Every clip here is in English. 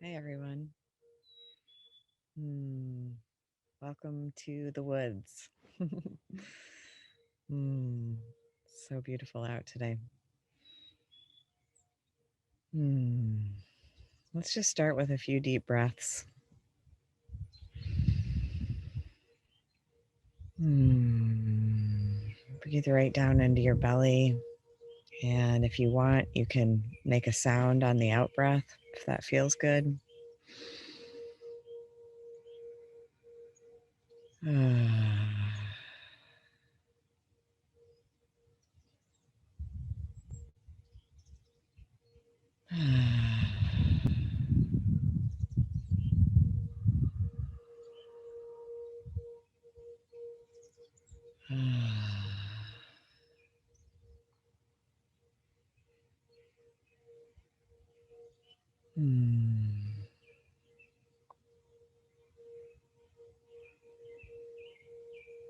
Hey everyone. Welcome to the woods. mm, so beautiful out today. Mm, let's just start with a few deep breaths. Breathe right down into your belly. And if you want, you can make a sound on the out breath if that feels good. Hmm.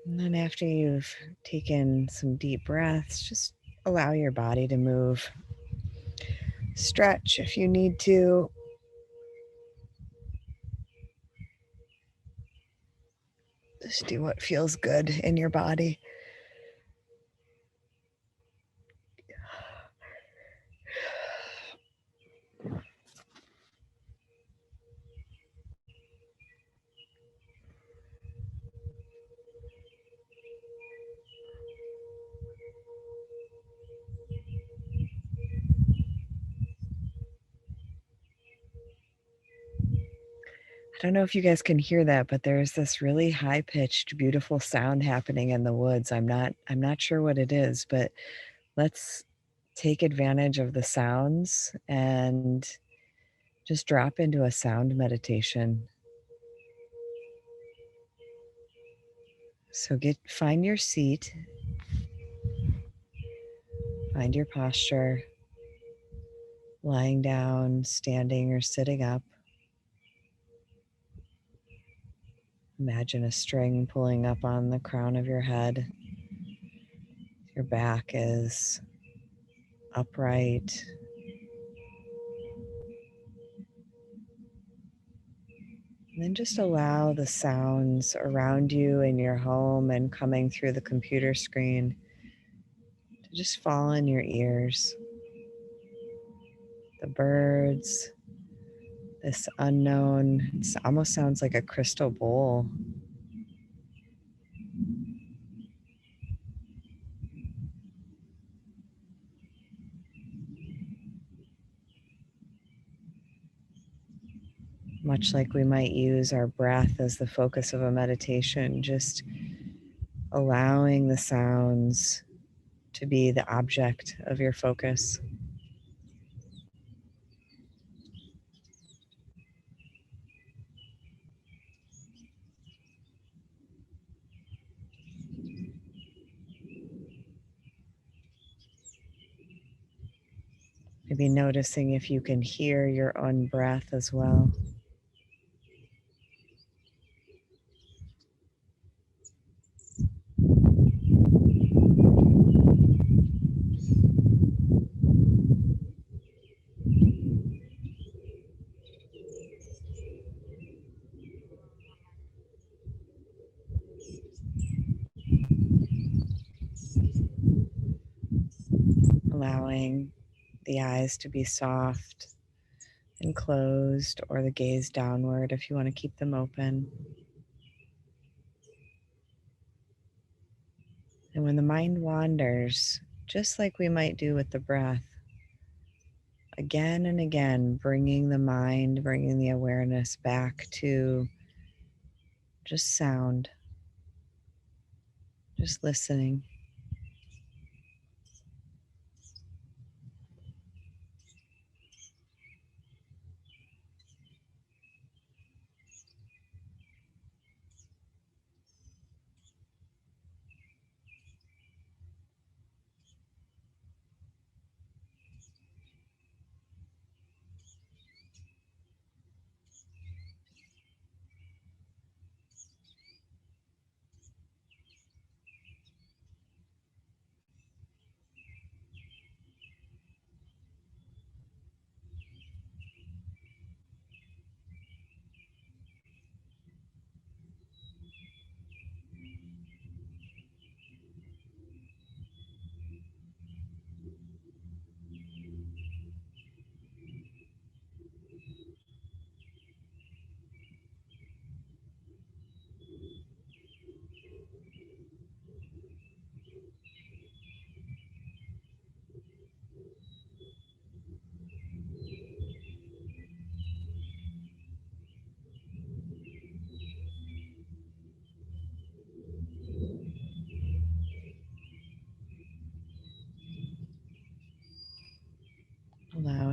And then after you've taken some deep breaths, just allow your body to move. Stretch if you need to. Just do what feels good in your body. I don't know if you guys can hear that, but there's this really high-pitched, beautiful sound happening in the woods. I'm not sure what it is, but let's take advantage of the sounds and just drop into a sound meditation. So find your seat, find your posture, lying down, standing, or sitting up. Imagine a string pulling up on the crown of your head. Your back is upright. And then just allow the sounds around you in your home and coming through the computer screen to just fall in your ears. The birds, this unknown, it almost sounds like a crystal bowl. Much like we might use our breath as the focus of a meditation, just allowing the sounds to be the object of your focus. Maybe noticing if you can hear your own breath as well. Allowing the eyes to be soft and closed, or the gaze downward if you want to keep them open. And when the mind wanders, just like we might do with the breath, again and again, bringing the mind, bringing the awareness back to just sound, just listening.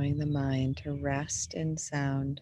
allowing the mind to rest in sound.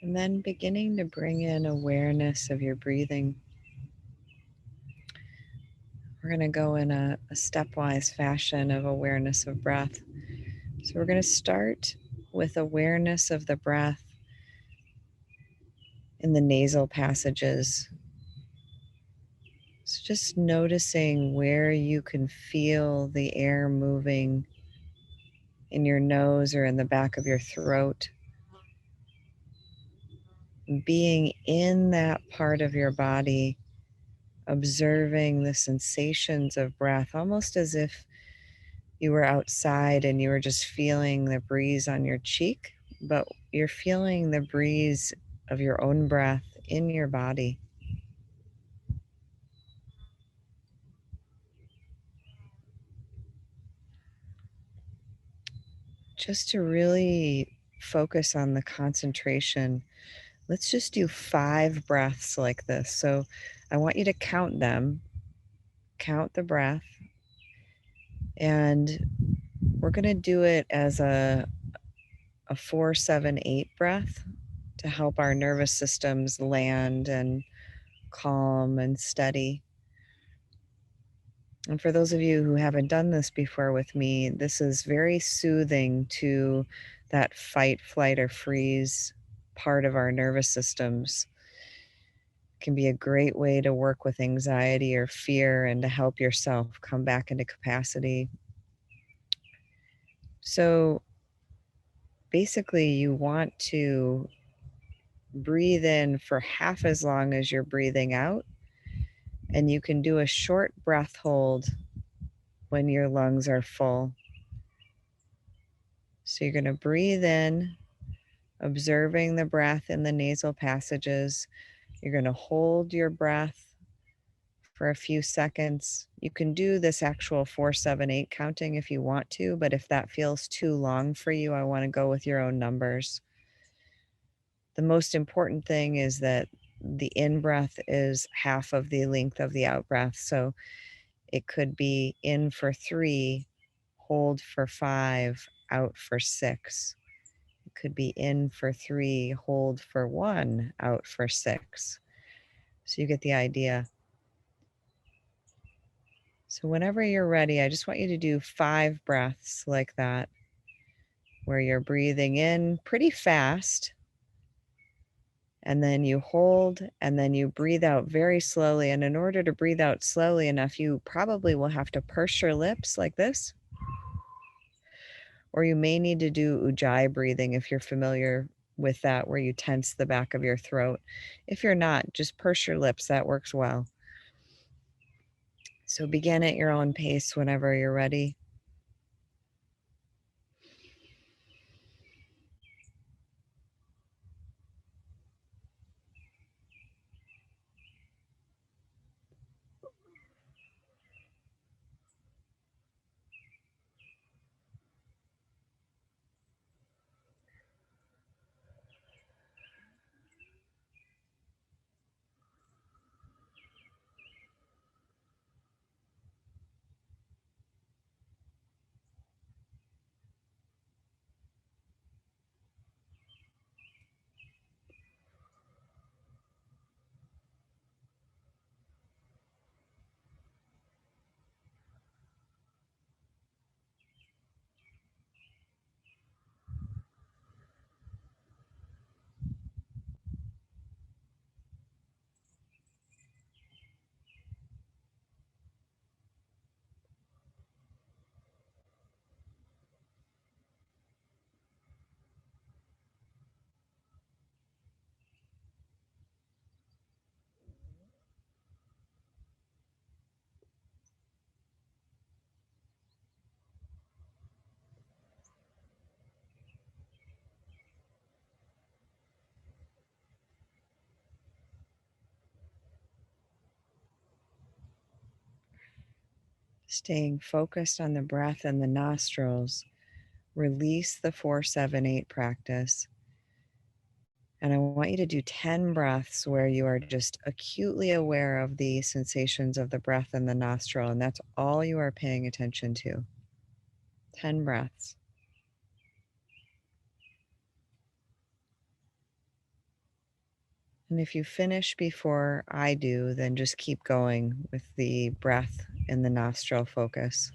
And then beginning to bring in awareness of your breathing. We're going to go in a stepwise fashion of awareness of breath. So we're going to start with awareness of the breath in the nasal passages. So just noticing where you can feel the air moving in your nose or in the back of your throat. Being in that part of your body, observing the sensations of breath, almost as if you were outside and you were just feeling the breeze on your cheek, but you're feeling the breeze of your own breath in your body. Just to really focus on the concentration, let's just do 5 breaths like this. So I want you to count them, count the breath, and we're going to do it as a 4-7-8 breath to help our nervous systems land and calm and steady. And for those of you who haven't done this before with me, this is very soothing to that fight, flight, or freeze part of our nervous systems. It can be a great way to work with anxiety or fear and to help yourself come back into capacity. So basically, you want to breathe in for half as long as you're breathing out, and you can do a short breath hold when your lungs are full. So you're going to breathe in, observing the breath in the nasal passages. You're going to hold your breath for a few seconds. You can do this actual 4-7-8 counting if you want to, but if that feels too long for you, I want to go with your own numbers. The most important thing is that the in breath is half of the length of the out breath. So it could be in for 3, hold for 5, out for 6. It could be in for 3, hold for 1, out for 6. So you get the idea. So whenever you're ready, I just want you to do 5 breaths like that, where you're breathing in pretty fast, and then you hold, and then you breathe out very slowly. And in order to breathe out slowly enough, you probably will have to purse your lips like this, or you may need to do ujjayi breathing if you're familiar with that, where you tense the back of your throat. If you're not, just purse your lips. That works well. So begin at your own pace whenever you're ready. Staying focused on the breath and the nostrils, release the 4-7-8 practice. And I want you to do 10 breaths where you are just acutely aware of the sensations of the breath and the nostril, and that's all you are paying attention to. 10 breaths. And if you finish before I do, then just keep going with the breath and the nostril focus.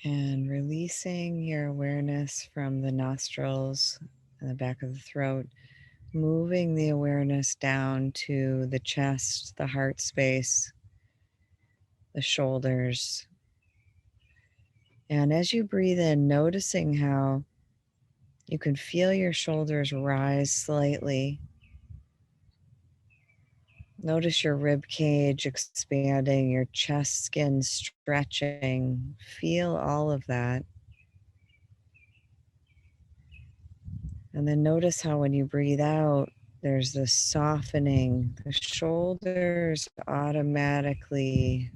And releasing your awareness from the nostrils and the back of the throat, moving the awareness down to the chest, the heart space, the shoulders. And as you breathe in, noticing how you can feel your shoulders rise slightly. Notice your rib cage expanding, your chest skin stretching. Feel all of that. And then notice how when you breathe out, there's this softening. The shoulders automatically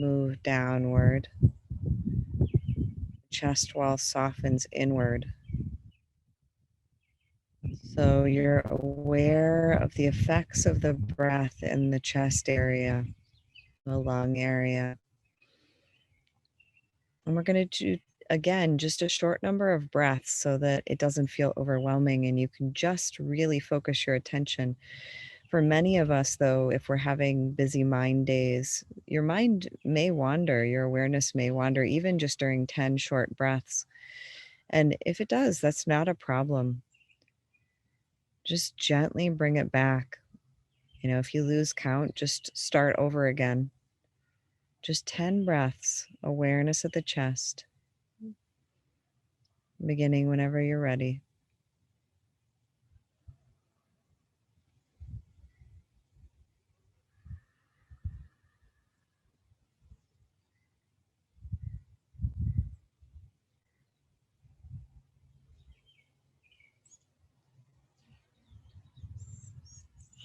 move downward. Chest wall softens inward. So you're aware of the effects of the breath in the chest area, the lung area. And we're going to do, again, just a short number of breaths so that it doesn't feel overwhelming and you can just really focus your attention. For many of us, though, if we're having busy mind days, your mind may wander, your awareness may wander, even just during 10 short breaths. And if it does, that's not a problem. Just gently bring it back. You know, if you lose count, just start over again. Just 10 breaths, awareness at the chest, beginning whenever you're ready.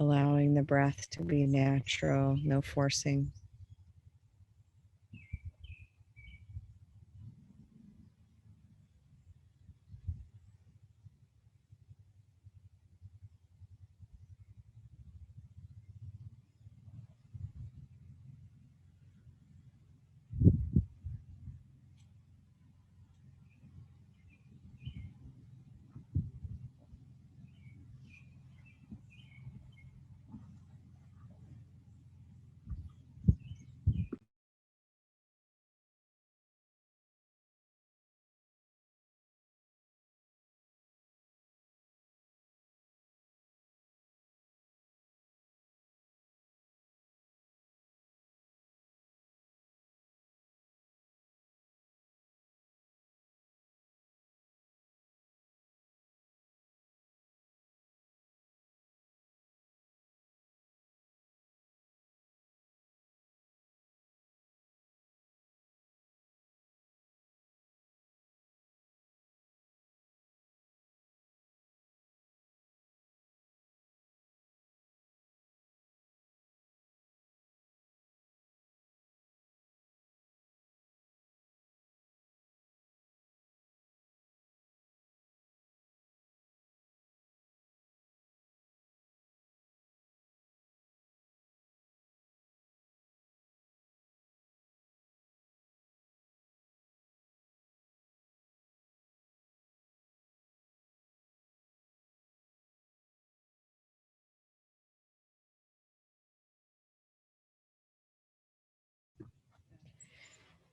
Allowing the breath to be natural, no forcing.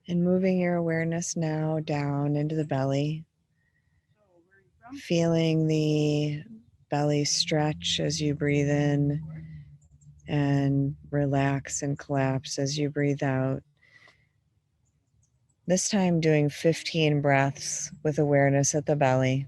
And moving your awareness now down into the belly, feeling the belly stretch as you breathe in and relax and collapse as you breathe out. This time doing 15 breaths with awareness at the belly.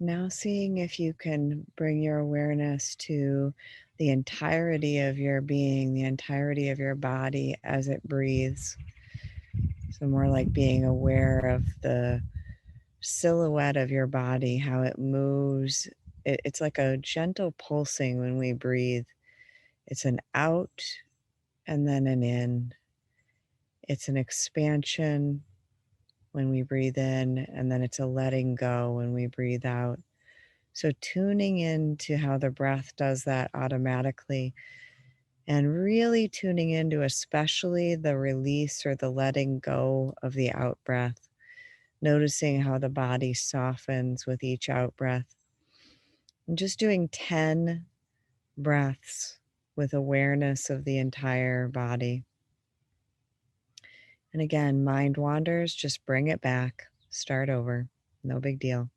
Now, seeing if you can bring your awareness to the entirety of your being, the entirety of your body as it breathes. So, more like being aware of the silhouette of your body, how it moves. It's like a gentle pulsing when we breathe. It's an out and then an in. It's an expansion when we breathe in, and then it's a letting go when we breathe out. So, tuning into how the breath does that automatically, and really tuning into especially the release or the letting go of the out breath, noticing how the body softens with each out breath. And just doing 10 breaths with awareness of the entire body. And again, mind wanders, just bring it back, start over, no big deal.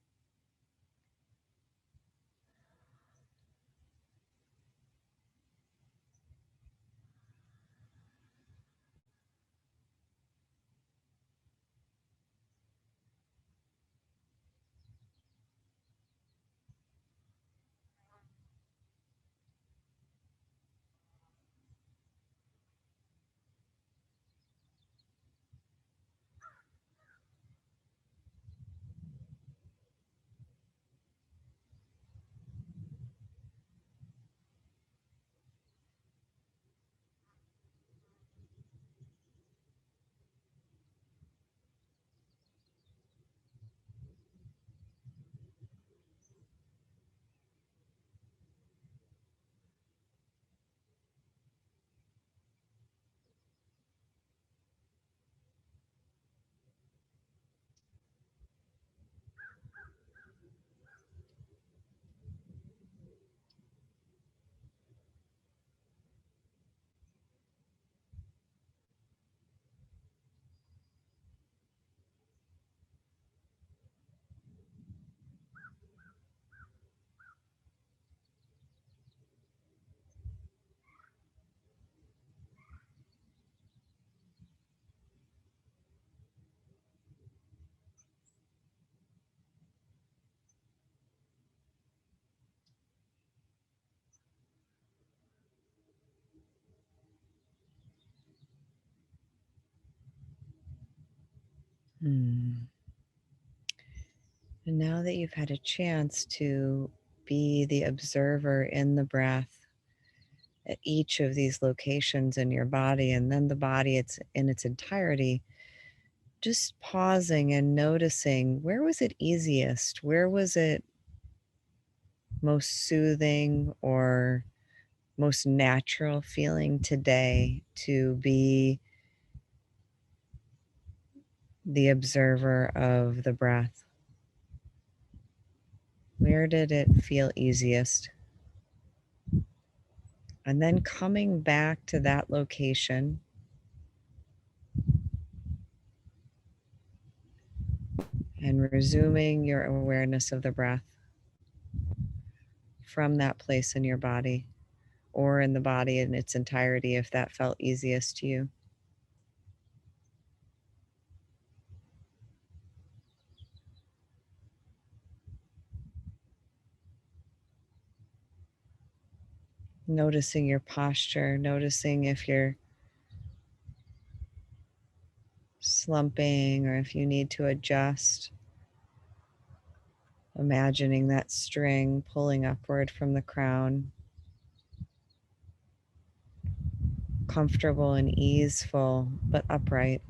Hmm. And now that you've had a chance to be the observer in the breath at each of these locations in your body, and then the body it's in its entirety, just pausing and noticing, where was it easiest? Where was it most soothing or most natural feeling today to be the observer of the breath? Where did it feel easiest? And then coming back to that location and resuming your awareness of the breath from that place in your body or in the body in its entirety if that felt easiest to you. Noticing your posture, noticing if you're slumping or if you need to adjust. Imagining that string pulling upward from the crown, comfortable and easeful, but upright.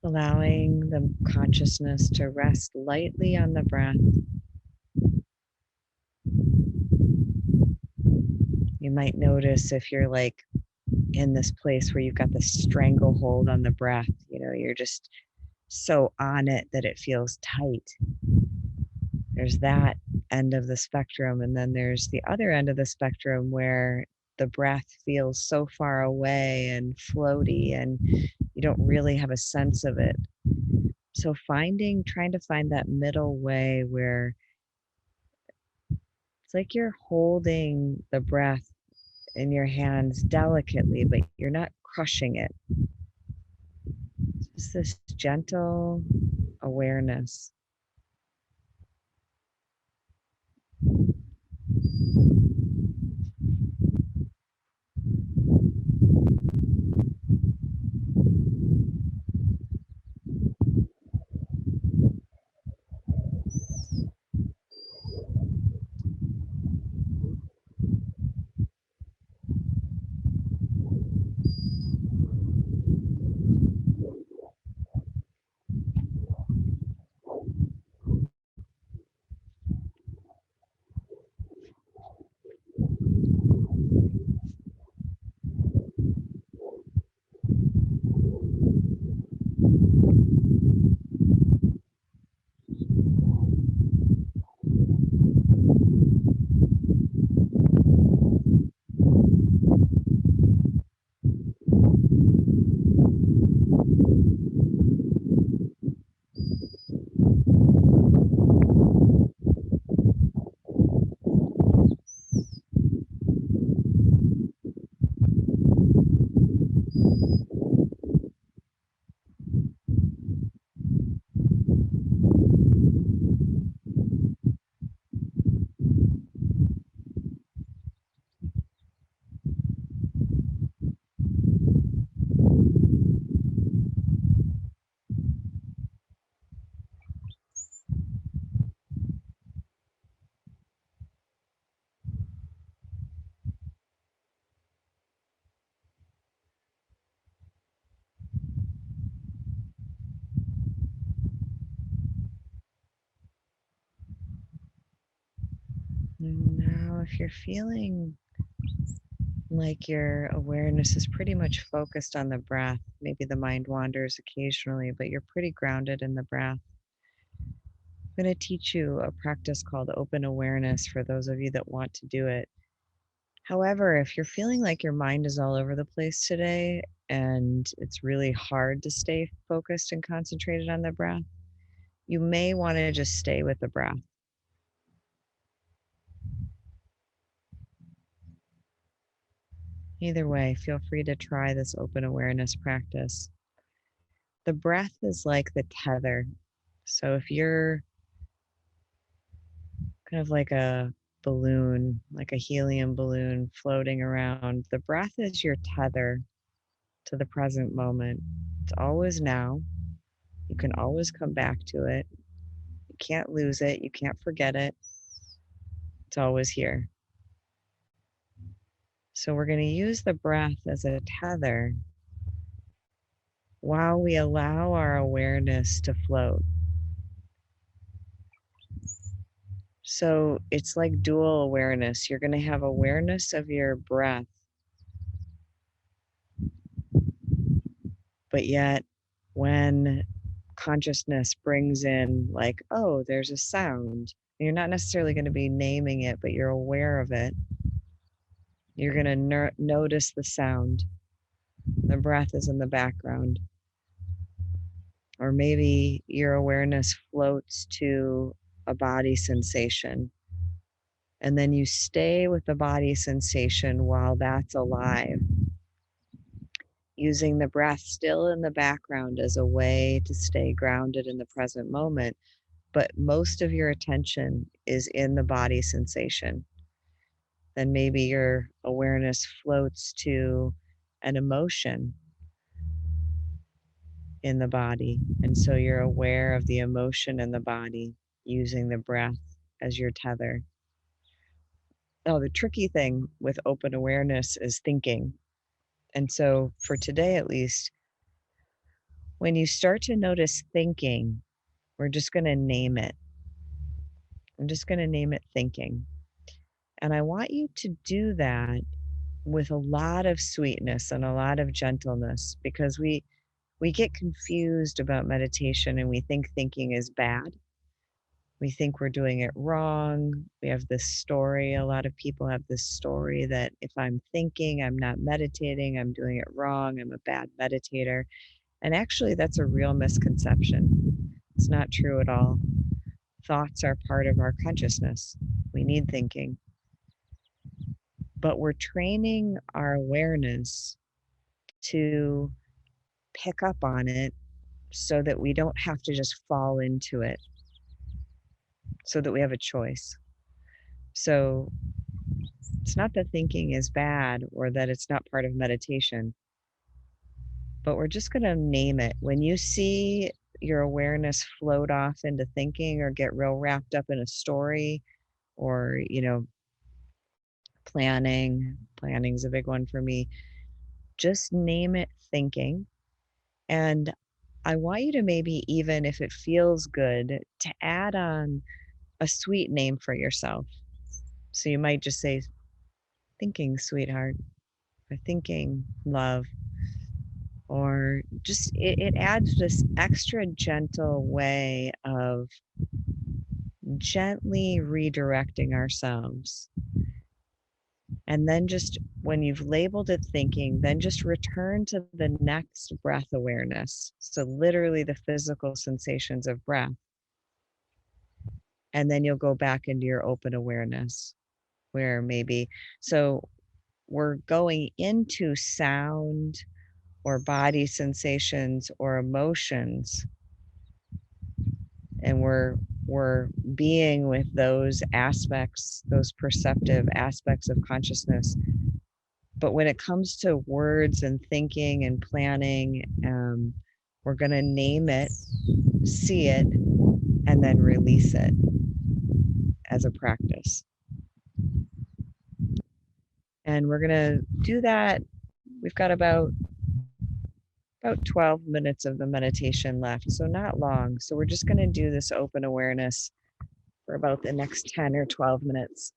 Allowing the consciousness to rest lightly on the breath. You might notice if you're like in this place where you've got the stranglehold on the breath, you're just so on it that it feels tight. There's that end of the spectrum. And then there's the other end of the spectrum where the breath feels so far away and floaty and you don't really have a sense of it. So trying to find that middle way where it's like you're holding the breath in your hands delicately, but you're not crushing it. It's this gentle awareness. And now, if you're feeling like your awareness is pretty much focused on the breath, maybe the mind wanders occasionally, but you're pretty grounded in the breath. I'm going to teach you a practice called open awareness for those of you that want to do it. However, if you're feeling like your mind is all over the place today and it's really hard to stay focused and concentrated on the breath, you may want to just stay with the breath. Either way, feel free to try this open awareness practice. The breath is like the tether. So if you're kind of like a balloon, like a helium balloon floating around, the breath is your tether to the present moment. It's always now. You can always come back to it. You can't lose it. You can't forget it. It's always here. So we're going to use the breath as a tether while we allow our awareness to float. So it's like dual awareness. You're going to have awareness of your breath, but yet when consciousness brings in, like, oh, there's a sound, you're not necessarily going to be naming it, but you're aware of it. You're going to notice the sound. The breath is in the background. Or maybe your awareness floats to a body sensation. And then you stay with the body sensation while that's alive, using the breath still in the background as a way to stay grounded in the present moment. But most of your attention is in the body sensation. Then maybe your awareness floats to an emotion in the body. And so you're aware of the emotion in the body using the breath as your tether. Oh, the tricky thing with open awareness is thinking. And so for today, at least, when you start to notice thinking, we're just going to name it. I'm just going to name it thinking. And I want you to do that with a lot of sweetness and a lot of gentleness, because we get confused about meditation and we think thinking is bad. We think we're doing it wrong. We have this story. A lot of people have this story that if I'm thinking, I'm not meditating, I'm doing it wrong, I'm a bad meditator. And actually, that's a real misconception. It's not true at all. Thoughts are part of our consciousness. We need thinking. But we're training our awareness to pick up on it so that we don't have to just fall into it, so that we have a choice. So it's not that thinking is bad or that it's not part of meditation, but we're just going to name it. When you see your awareness float off into thinking or get real wrapped up in a story or, planning's a big one for me. Just name it thinking. And I want you to maybe, even if it feels good, to add on a sweet name for yourself. So you might just say, thinking sweetheart, or thinking love, or just it adds this extra gentle way of gently redirecting ourselves. And then just when you've labeled it thinking, then just return to the next breath awareness. So literally the physical sensations of breath. And then you'll go back into your open awareness where maybe, so we're going into sound or body sensations or emotions, and we're being with those aspects, those perceptive aspects of consciousness. But when it comes to words and thinking and planning, we're going to name it, see it, and then release it as a practice. And we're going to do that. We've got about 12 minutes of the meditation left, so not long. So we're just going to do this open awareness for about the next 10 or 12 minutes.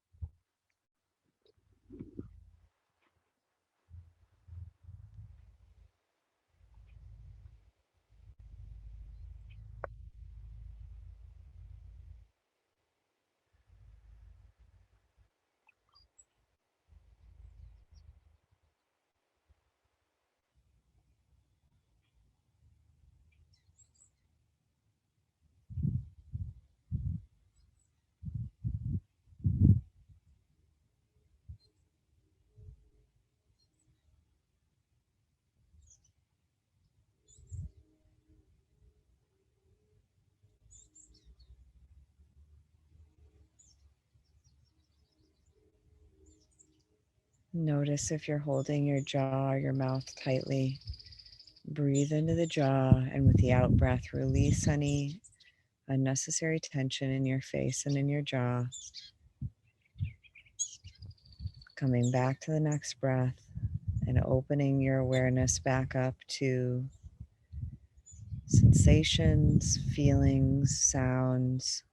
Notice if you're holding your jaw or your mouth tightly. Breathe into the jaw, and with the out breath, release any unnecessary tension in your face and in your jaw. Coming back to the next breath and opening your awareness back up to sensations, feelings, sounds.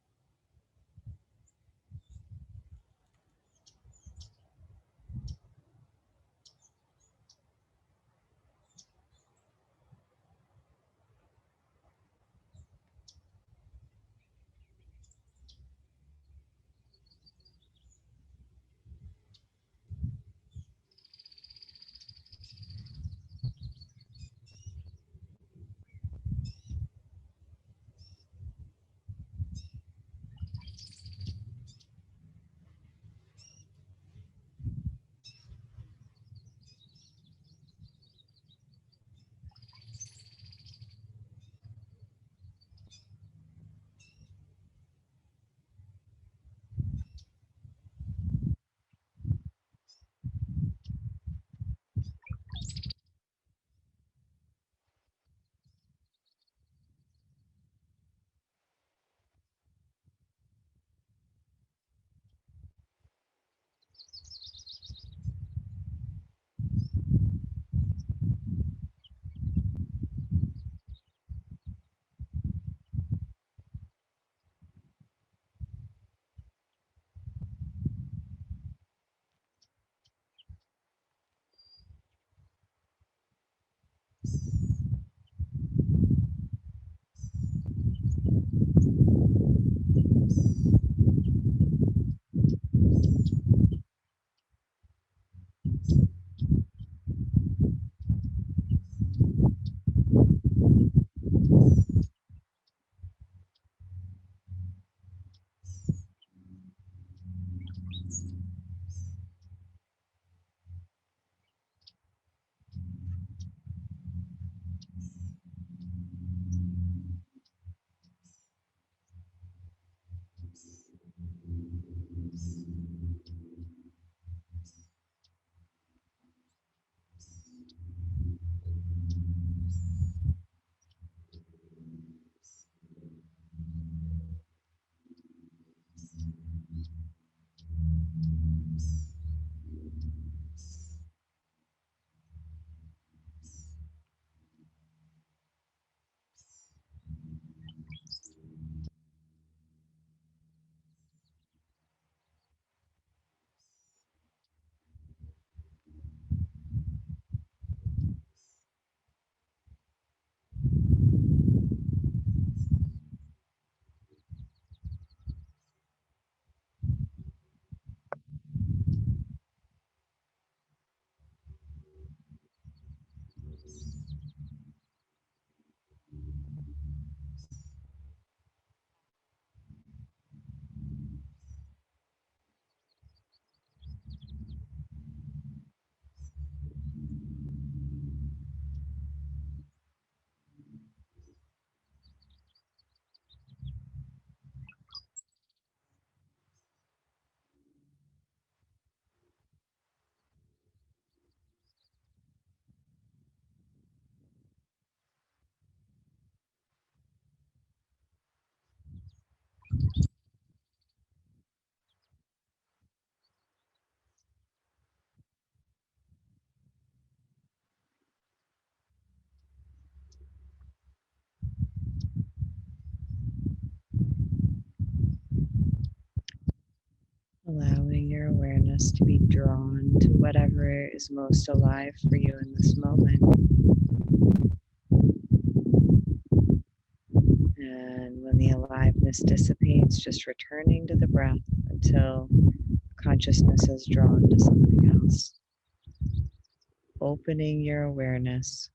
Allowing your awareness to be drawn to whatever is most alive for you in this moment. And when the aliveness dissipates, just returning to the breath until consciousness is drawn to something else. Opening your awareness.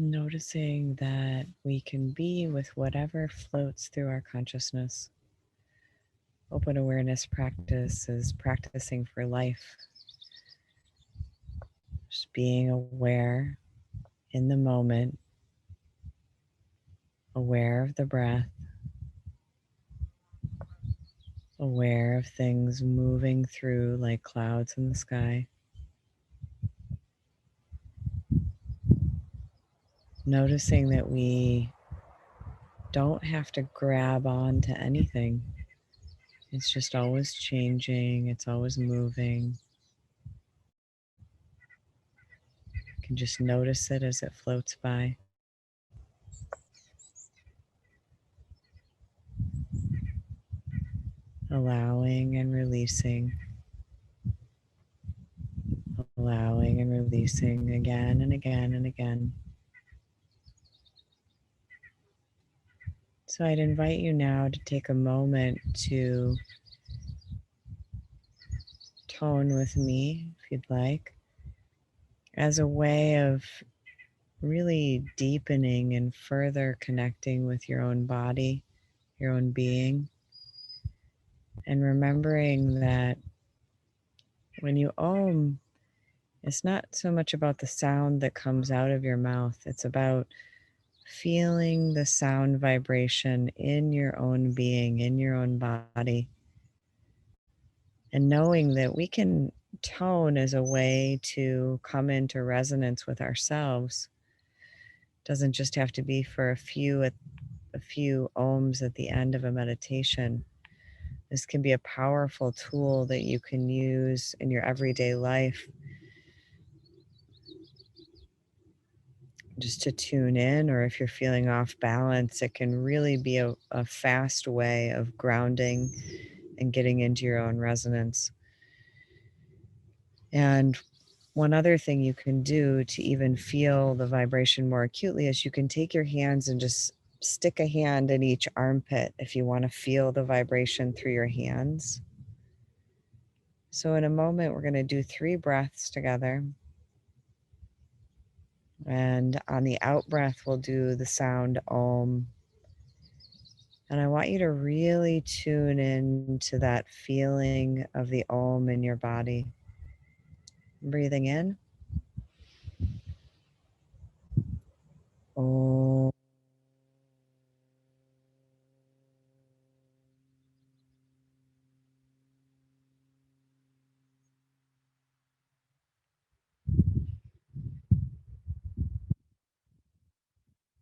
Noticing that we can be with whatever floats through our consciousness. Open awareness practice is practicing for life. Just being aware in the moment, aware of the breath, aware of things moving through like clouds in the sky. Noticing that we don't have to grab on to anything. It's just always changing, it's always moving. You can just notice it as it floats by. Allowing and releasing, allowing and releasing again and again and again. So I'd invite you now to take a moment to tone with me, if you'd like, as a way of really deepening and further connecting with your own body, your own being, and remembering that when you om, it's not so much about the sound that comes out of your mouth, it's about feeling the sound vibration in your own being, in your own body, and knowing that we can tone as a way to come into resonance with ourselves. It doesn't just have to be for a few ohms at the end of a meditation. This can be a powerful tool that you can use in your everyday life just to tune in, or if you're feeling off balance, it can really be a fast way of grounding and getting into your own resonance. And one other thing you can do to even feel the vibration more acutely is you can take your hands and just stick a hand in each armpit if you want to feel the vibration through your hands. So in a moment, we're going to do 3 breaths together. And on the out breath, we'll do the sound Om. And I want you to really tune in to that feeling of the Om in your body. Breathing in. Om.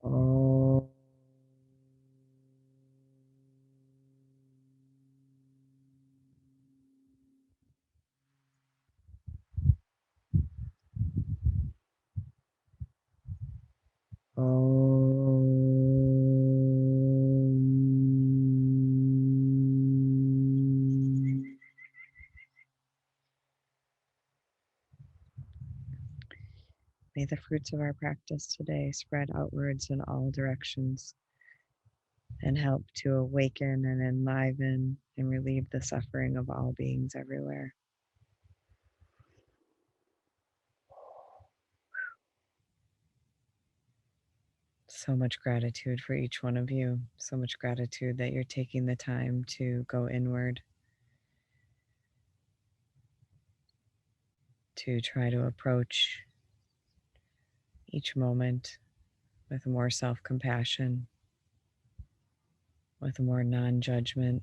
Om. Om. May the fruits of our practice today spread outwards in all directions and help to awaken and enliven and relieve the suffering of all beings everywhere. So much gratitude for each one of you. So much gratitude that you're taking the time to go inward, to try to approach each moment with more self-compassion, with more non-judgment,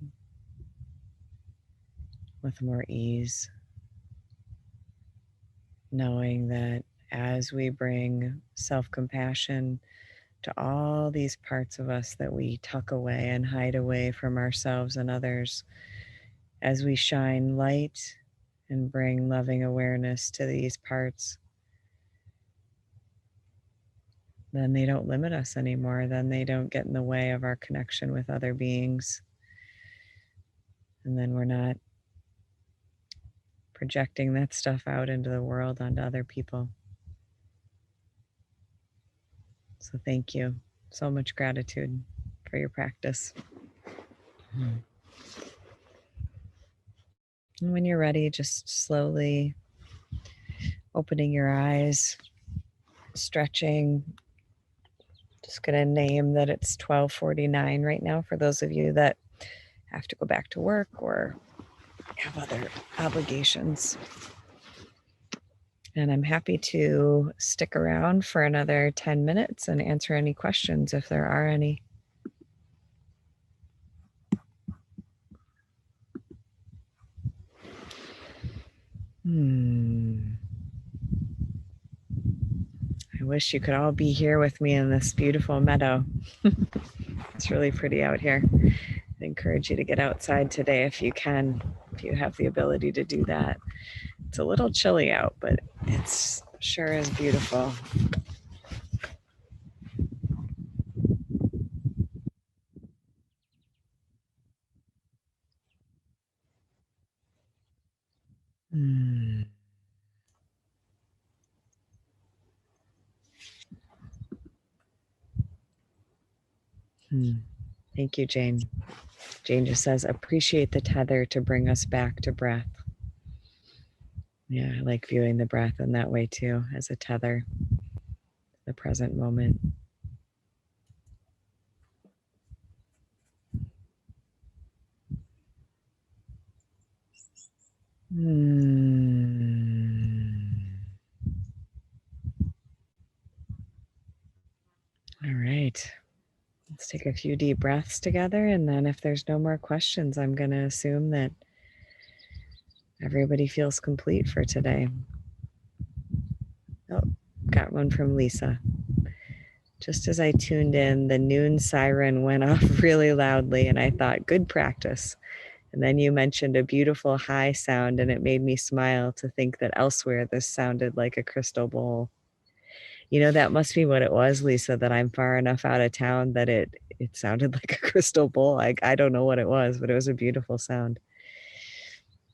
with more ease, knowing that as we bring self-compassion to all these parts of us that we tuck away and hide away from ourselves and others, as we shine light and bring loving awareness to these parts, then they don't limit us anymore. Then they don't get in the way of our connection with other beings. And then we're not projecting that stuff out into the world onto other people. So thank you. So much gratitude for your practice. And when you're ready, just slowly opening your eyes, stretching, Just going to name that it's 12:49 right now for those of you that have to go back to work or have other obligations. And I'm happy to stick around for another 10 minutes and answer any questions if there are any. I wish you could all be here with me in this beautiful meadow. It's really pretty out here. I encourage you to get outside today if you can, if you have the ability to do that. It's a little chilly out, but it's sure is beautiful. Thank you, Jane. Jane just says, appreciate the tether to bring us back to breath. Yeah, I like viewing the breath in that way too, as a tether, the present moment. All right. Let's take a few deep breaths together. And then if there's no more questions, I'm going to assume that everybody feels complete for today. Oh, got one from Lisa. Just as I tuned in, the noon siren went off really loudly, and I thought, good practice. And then you mentioned a beautiful high sound, and it made me smile to think that elsewhere this sounded like a crystal bowl. You know, that must be what it was, Lisa, that I'm far enough out of town that it sounded like a crystal bowl. I don't know what it was, but it was a beautiful sound.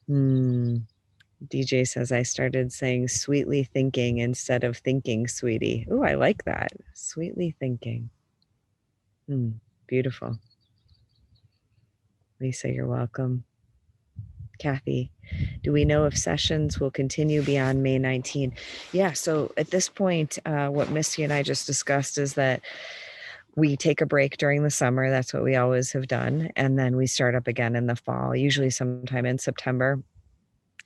DJ says, I started saying sweetly thinking instead of thinking, sweetie. Ooh, I like that. Sweetly thinking. Beautiful. Lisa, you're welcome. Kathy, do we know if sessions will continue beyond May 19? Yeah, so at this point, what Misty and I just discussed is that we take a break during the summer. That's what we always have done. And then we start up again in the fall, usually sometime in September.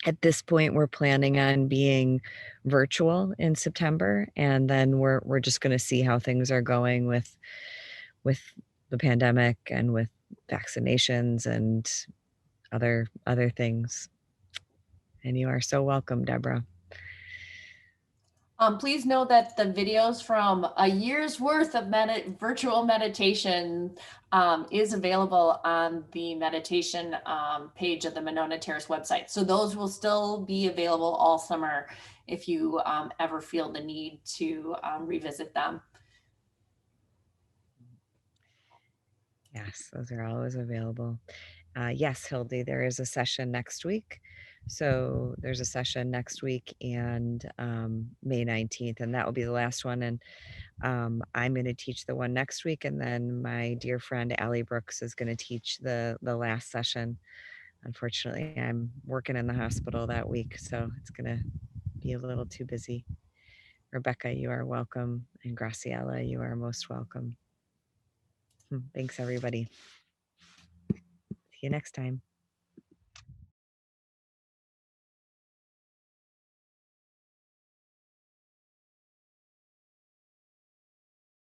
At this point, we're planning on being virtual in September, and then we're just going to see how things are going with the pandemic and with vaccinations and other things. And you are so welcome, Deborah. Please know that the videos from a year's worth of virtual meditation is available on the meditation page of the Monona Terrace website. So those will still be available all summer if you ever feel the need to revisit them. Yes, those are always available. Yes, Hildy, there is a session next week. So there's a session next week and May 19th, and that will be the last one. And I'm going to teach the one next week, and then my dear friend Allie Brooks is going to teach the last session. Unfortunately, I'm working in the hospital that week, so it's going to be a little too busy. Rebecca, you are welcome, and Graciela, you are most welcome. Thanks, everybody. See you next time.